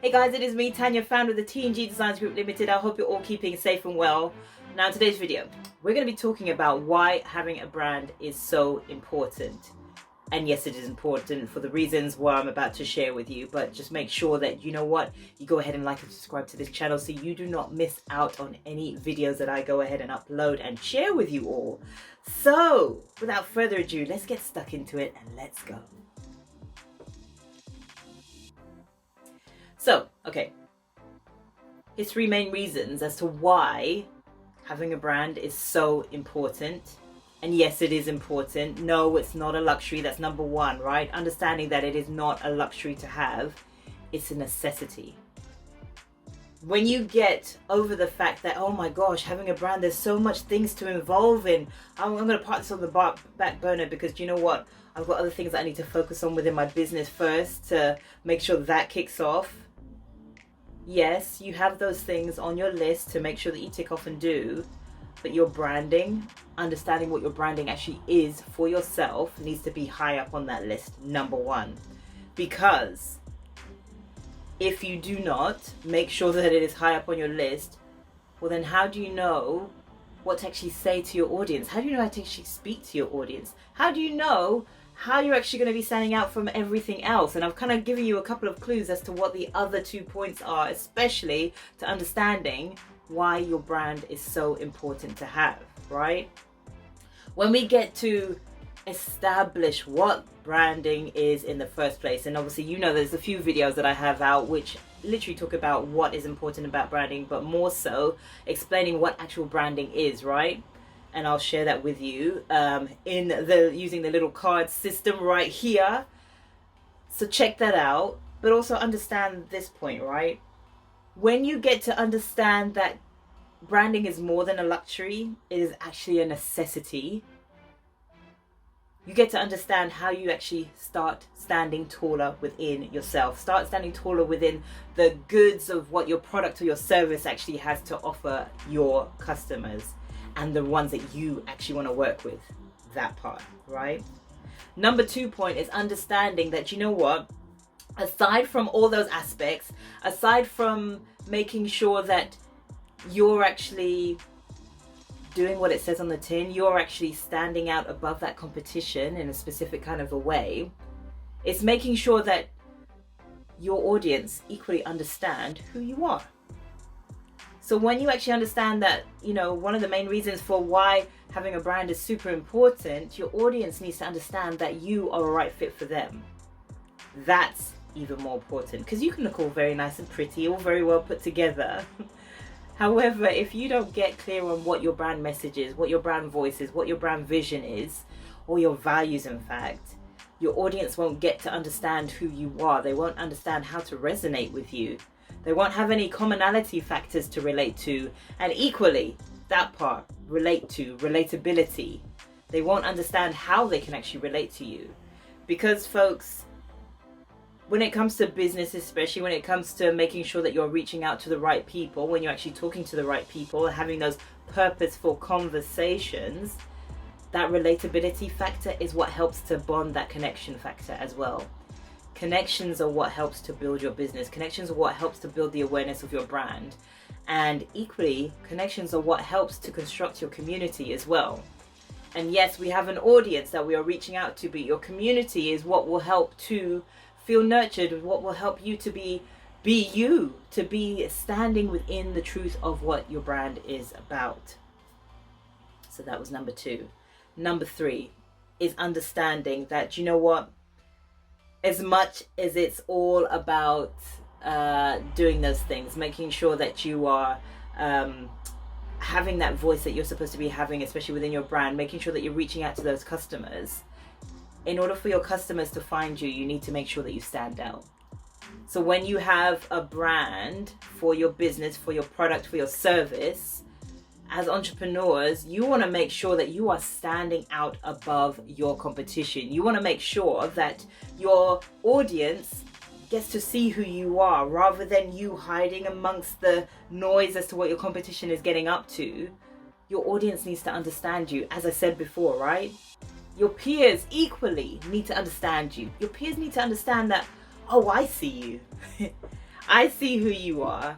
Hey guys, it is me, Tanya, founder of the TNG Designs Group Limited. I hope you're all keeping safe and well. Now, in today's video, we're going to be talking about why having a brand is so important. And yes, it is important for the reasons why I'm about to share with you, but just make sure that you know what, you go ahead and like and subscribe to this channel so you do not miss out on any videos that I go ahead and upload and share with you all. So, without further ado, let's get stuck into it and let's go. So, okay, here's 3 main reasons as to why having a brand is so important. And yes, it is important. No, it's not a luxury. That's number 1, right? Understanding that it is not a luxury to have, it's a necessity. When you get over the fact that, oh my gosh, having a brand, there's so much things to involve in. I'm going to park this on the back burner because you know what? I've got other things that I need to focus on within my business first to make sure that kicks off. Yes, you have those things on your list to make sure that you tick off and do, but your branding, understanding what your branding actually is for yourself, needs to be high up on that list, number 1. Because if you do not make sure that it is high up on your list, well then how do you know what to actually say to your audience? How do you know how to actually speak to your audience? How do you know how you're actually going to be standing out from everything else? And I've kind of given you a couple of clues as to what the other 2 points are, especially to understanding why your brand is so important to have, right? When we get to establish what branding is in the first place, and obviously you know there's a few videos that I have out which literally talk about what is important about branding, but more so explaining what actual branding is, right? And I'll share that with you using the little card system right here. So check that out, but also understand this point, right? When you get to understand that branding is more than a luxury, it is actually a necessity, you get to understand how you actually start standing taller within yourself. Start standing taller within the goods of what your product or your service actually has to offer your customers and the ones that you actually want to work with. That part, right? Number 2 point is understanding that, you know what, aside from all those aspects, aside from making sure that you're actually doing what it says on the tin, you're actually standing out above that competition in a specific kind of a way, it's making sure that your audience equally understand who you are. So when you actually understand that, you know, one of the main reasons for why having a brand is super important, your audience needs to understand that you are a right fit for them. That's even more important, because you can look all very nice and pretty, all very well put together. However, if you don't get clear on what your brand message is, what your brand voice is, what your brand vision is, or your values in fact, your audience won't get to understand who you are. They won't understand how to resonate with you. They won't have any commonality factors to relate to. And equally, that part, relate to, relatability. They won't understand how they can actually relate to you. Because folks, when it comes to business, especially when it comes to making sure that you're reaching out to the right people, when you're actually talking to the right people, having those purposeful conversations, that relatability factor is what helps to bond that connection factor as well. Connections are what helps to build your business. Connections are what helps to build the awareness of your brand. And equally, connections are what helps to construct your community as well. And yes, we have an audience that we are reaching out to, but your community is what will help to feel nurtured, what will help you to be you, to be standing within the truth of what your brand is about. So that was number 2. Number 3 is understanding that, you know what, as much as it's all about doing those things, making sure that you are having that voice that you're supposed to be having, especially within your brand, making sure that you're reaching out to those customers. In order for your customers to find you, you need to make sure that you stand out. So when you have a brand for your business, for your product, for your service, as entrepreneurs, you want to make sure that you are standing out above your competition. You want to make sure that your audience gets to see who you are, rather than you hiding amongst the noise as to what your competition is getting up to. Your audience needs to understand you, as I said before, right? Your peers equally need to understand you. Your peers need to understand that, oh, I see you. I see who you are,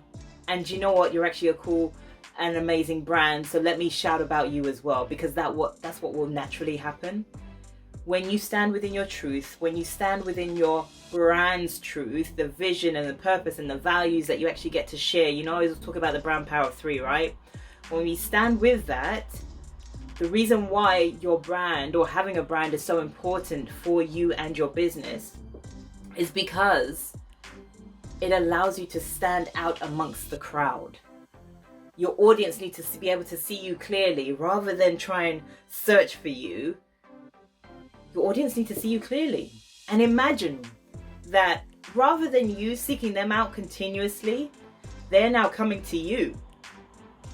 and you know what? You're actually a cool and amazing brand. So let me shout about you as well, because that's what will naturally happen. When you stand within your truth, when you stand within your brand's truth, the vision and the purpose and the values that you actually get to share. You know, I always talk about the brand power of 3, right? When we stand with that, the reason why your brand or having a brand is so important for you and your business is because it allows you to stand out amongst the crowd. Your audience needs to be able to see you clearly rather than try and search for you. Your audience needs to see you clearly. And imagine that rather than you seeking them out continuously, they're now coming to you.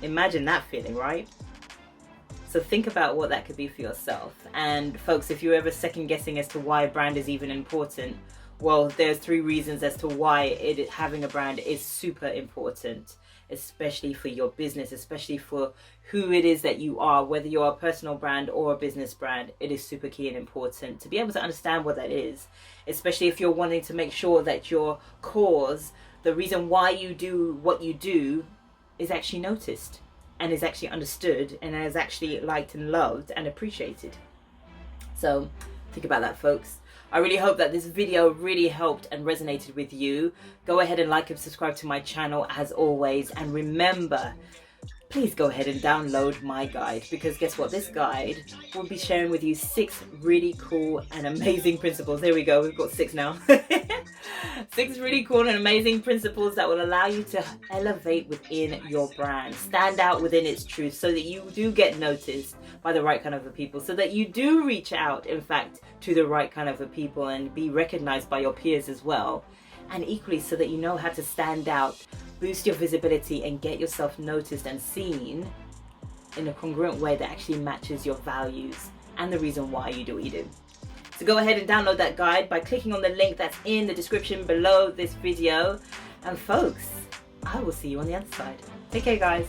Imagine that feeling, right? So think about what that could be for yourself. And folks, if you're ever second guessing as to why a brand is even important, well, there's 3 reasons as to why having a brand is super important, especially for your business, especially for who it is that you are, whether you're a personal brand or a business brand. It is super key and important to be able to understand what that is, especially if you're wanting to make sure that your cause, the reason why you do what you do, is actually noticed and is actually understood and is actually liked and loved and appreciated. So think about that, folks. I really hope that this video really helped and resonated with you. Go ahead and like and subscribe to my channel as always. And remember, please go ahead and download my guide, because guess what? This guide will be sharing with you 6 really cool and amazing principles. There we go. We've got 6 now. 6 really cool and amazing principles that will allow you to elevate within your brand, stand out within its truth, so that you do get noticed by the right kind of people, so that you do reach out, in fact, to the right kind of people and be recognized by your peers as well. And equally, so that you know how to stand out, boost your visibility, and get yourself noticed and seen in a congruent way that actually matches your values and the reason why you do what you do. So go ahead and download that guide by clicking on the link that's in the description below this video. And folks, I will see you on the other side. Take care, guys.